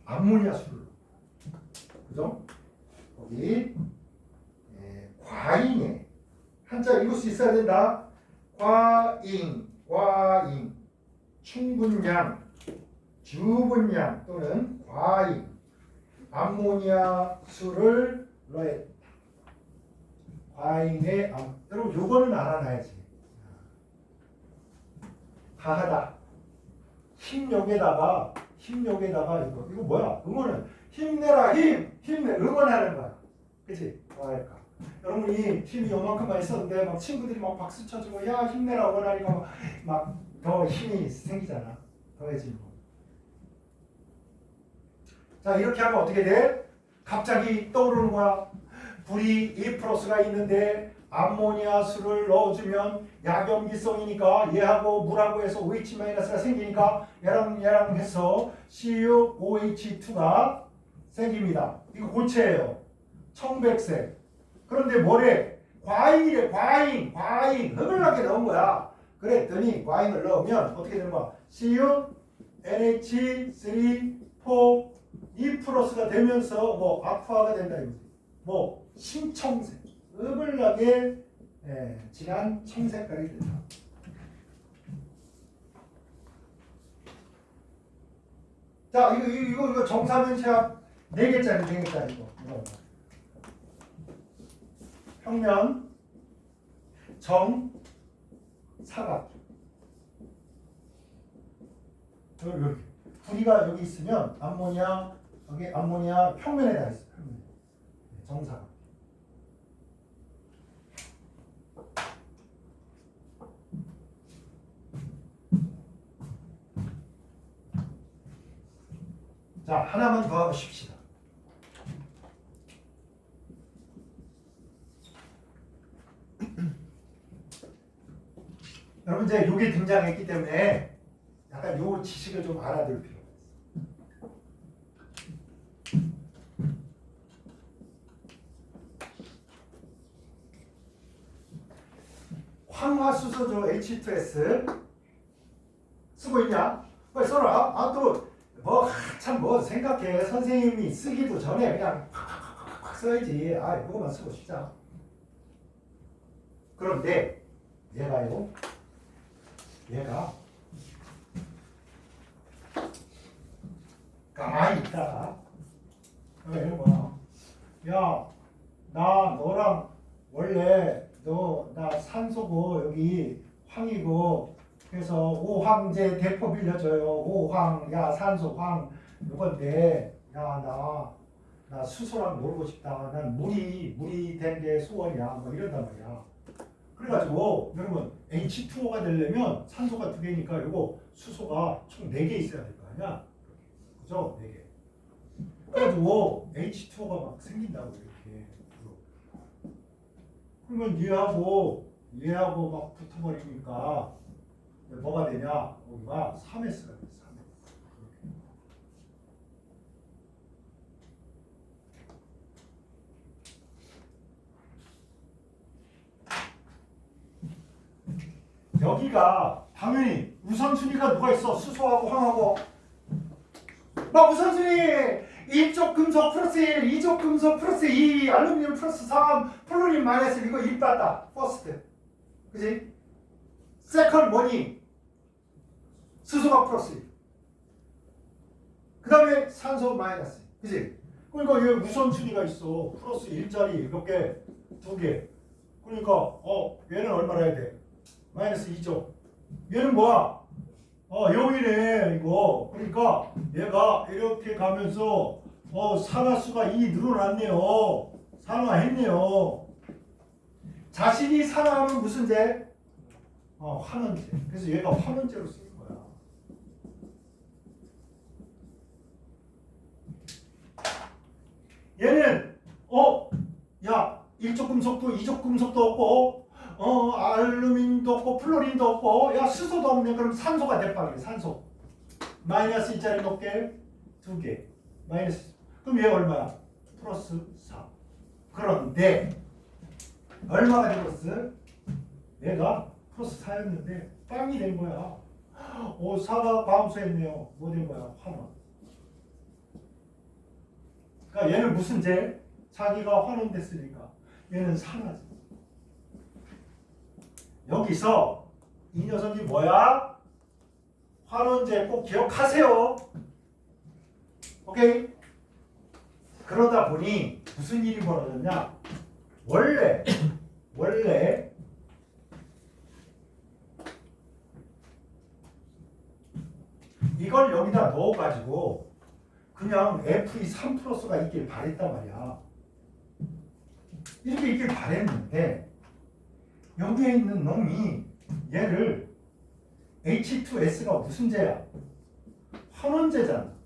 암모니아 술을. 그죠? 거기 과잉에 한자 읽을 수 있어야 된다. 과잉, 충분량, 주분량 또는 과잉, 암모니아 술을 넣어야. 과잉의 여러분 요거는 알아놔야지. 가하다. 힘력에다가 이거 뭐야? 응원은 힘내라 힘내 응원하는 거야. 그치? 뭐랄까. 여러분이 힘이 요만큼만 있었는데 막 친구들이 막 박수 쳐주고 야 힘내라 응원하니까 막 더 힘이 생기잖아. 더해지고. 자, 이렇게 하면 어떻게 돼? 갑자기 떠오르는 거야. 불이 2 플러스가 있는데 암모니아 수를 넣어주면 약염기성이니까 얘하고 물하고 해서 OH-가 생기니까 얘랑 해서 CuOH2가 생깁니다. 이거 고체예요. 청백색. 그런데 뭐래? 과잉이래. 과잉 흐물하게 넣은 거야. 그랬더니 과잉을 넣으면 어떻게 되는 거야? CuNH3 2 플러스가 되면서 뭐 아쿠아가 된다 이거지. 뭐 심청색, 으블나게 진한 청색깔이 된다. 자, 이거 정사면체압 4개짜리 이거. 평면 정사각. 여기 분리가 여기 있으면 여기 암모니아 평면에다 있어. 정사각. 자, 하나만 더 쉽시다. 여러분 이제 요게 등장했기 때문에 약간 요 지식을 좀 알아둘 필요가 있어요. 황화수소죠. H2S 쓰고 있냐? 빨리 써라. 아, 또 뭐 한참 뭐 생각해. 선생님이 쓰기도 전에 그냥 팍팍팍팍 써야지. 아, 이거만 쓰고 싶자. 그런데 얘가 가만히 있다가 이런 거야. 야, 나 너랑 원래 너 나 산소고 여기 황이고 그래서 오황제 대포 빌려줘요. 오황, 야 산소 황 요건데 야 나 수소랑 놀고 싶다. 난 물이 된 게 소원이야. 뭐 이런단 말이야. 그래가지고 여러분 H2O가 되려면 산소가 2개니까 요거 수소가 총 4개 있어야 될 거 아니야? 그죠? 4개. 그래가지고 H2O가 막 생긴다고 이렇게. 그러면 얘하고 막 붙어버리니까 뭐가 되냐? 여기가 3S가 돼. 3S. 여기가 당연히 우선순위가 누가 있어? 수소하고 황하고. 막 우선순위 이쪽 금속 플러스 1, 이쪽 금속 플러스 2, 알루미늄 플러스 3, 플루린 마이너스 1 이거 1 봤다. 퍼스트. 그지? 세컨 뭐니? 수소가 플러스 1. 그 다음에 산소 마이너스 1. 그지? 그러니까 얘 우선순위가 있어. 플러스 1짜리 몇 개? 2개. 그러니까 얘는 얼마나 해야 돼? 마이너스 2죠. 얘는 뭐야? 여기네 이거. 그러니까 얘가 이렇게 가면서 산화수가 2 늘어났네요. 산화했네요. 자신이 산화하면 무슨 제? 환원제. 그래서 얘가 환원제로 쓰는 거야. 얘는 야 일족 금속도 이족 금속도 없고 알루미늄도 없고 플로린도 없고 야 수소도 없네. 그럼 산소가 대빵이야. 산소 마이너스 2짜리 몇 개? 2개 마이너스. 그럼 얘 얼마야? 플러스 4. 그런데 얼마가 되었어? 얘가 플러스 4였는데 빵이 된 거야. 4가 감소했네요. 뭐 된 거야? 환원. 그러니까 얘는 무슨 제? 자기가 환원됐으니까 얘는 산화제. 여기서 이 녀석이 뭐야? 환원제 꼭 기억하세요. 오케이? 그러다 보니 무슨 일이 벌어졌냐? 원래 이걸 여기다 넣어가지고 그냥 Fe3 플러스가 있길 바랬단 말이야. 이렇게 있길 바랬는데 여기에 있는 놈이 얘를 H2S가 무슨 제야? 환원제잖아.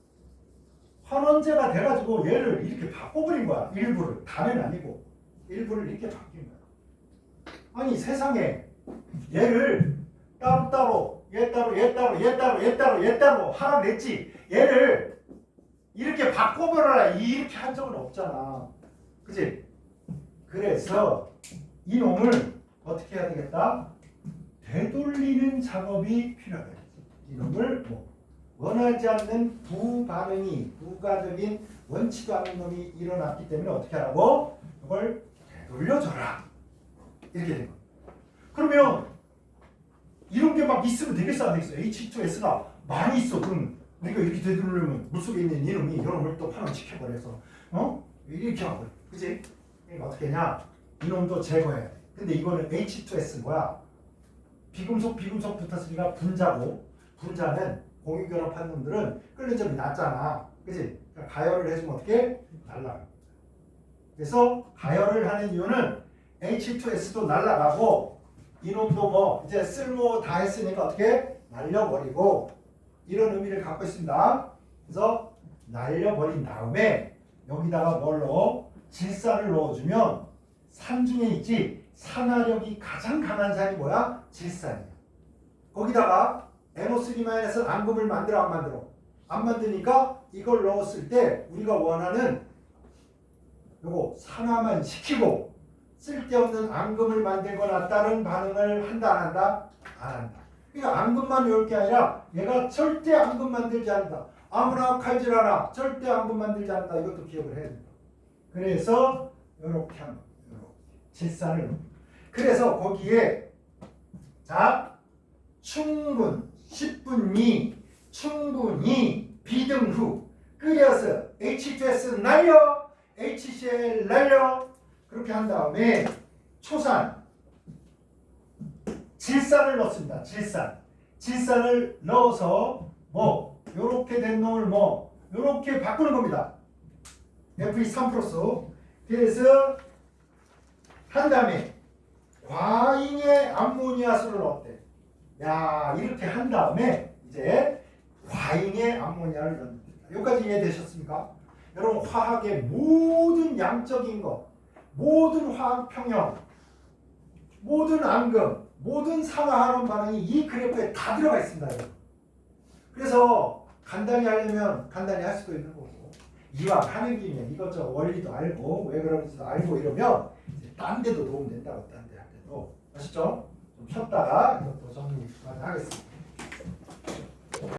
환원제가 돼가지고 얘를 이렇게 바꿔버린 거야. 일부를. 다는 아니고 일부를 이렇게 바뀐 거야. 아니 세상에 얘를 따로따로 얘 따로 하라 그랬지. 얘를 이렇게 바꿔버려라 이렇게 한 적은 없잖아. 그치? 그래서 이놈을 어떻게 해야 되겠다? 되돌리는 작업이 필요하다. 이놈을 원하지 않는 부반응이 부가적인 원치도 않는 놈이 일어났기 때문에 어떻게 하라고? 이걸 되돌려줘라. 이렇게 된 거야. 그러면 이런 게 막 있으면 되겠어 안 되겠어? H2S가 많이 있어. 그럼 우리가 이렇게 되돌리면 물속에 있는 이놈이 이놈을 또 환원시켜버려서 이렇게 하고 그치? 그러니까 어떻게 하냐? 이놈도 제거해야 돼. 근데 이거는 H2S 뭐야? 비금속 붙었으니까 분자고 분자는 공유결합한 놈들은 끓는 점이 낮잖아. 그치? 그러니까 가열을 해주면 어떻게? 날라가. 그래서 가열을 하는 이유는 H2S도 날라가고 이놈도 뭐 이제 쓸모 다 했으니까 어떻게? 날려버리고 이런 의미를 갖고 있습니다. 그래서 날려버린 다음에 여기다가 뭘로? 질산을 넣어주면 산 중에 있지 산화력이 가장 강한 산이 뭐야? 질산이야. 거기다가 NO3- 앙금을 만들어 안 만들어? 안 만드니까 이걸 넣었을 때 우리가 원하는 요거 산화만 시키고 쓸데없는 앙금을 만들거나 다른 반응을 한다 안 한다? 안 한다. 그러니까 앙금만 외울 게 아니라 얘가 절대 앙금 만들지 않는다. 아무나 칼질하나 절대 앙금 만들지 않는다. 이것도 기억을 해야 된다. 그래서 이렇게 하는 거예요. 질산을. 그래서 거기에 자 충분 10분이 충분히 비등 후 끓여서 H2S 날려 HCl 날려 그렇게 한 다음에 초산 질산을 넣습니다. 질산을 넣어서 뭐 요렇게 된 놈을 뭐 요렇게 바꾸는 겁니다. Fe3+. 그래서 한 다음에 과잉의 암모니아수를 넣었대. 야 이렇게 한 다음에 이제 과잉의 암모니아를 넣는다. 여기까지 이해되셨습니까? 여러분 화학의 모든 양적인 것, 모든 화학 평형, 모든 앙금, 모든 산화환원 반응이 이 그래프에 다 들어가 있습니다. 여러분. 그래서 간단히 하려면 간단히 할 수도 있는 거고 이왕 하는 김에 이것저것 원리도 알고 왜 그런지도 알고 이러면 이제 딴 데도 도움 된다고 딴 데 할 때도 아시죠? 좀 쉬었다가 이것도 정리 하겠습니다.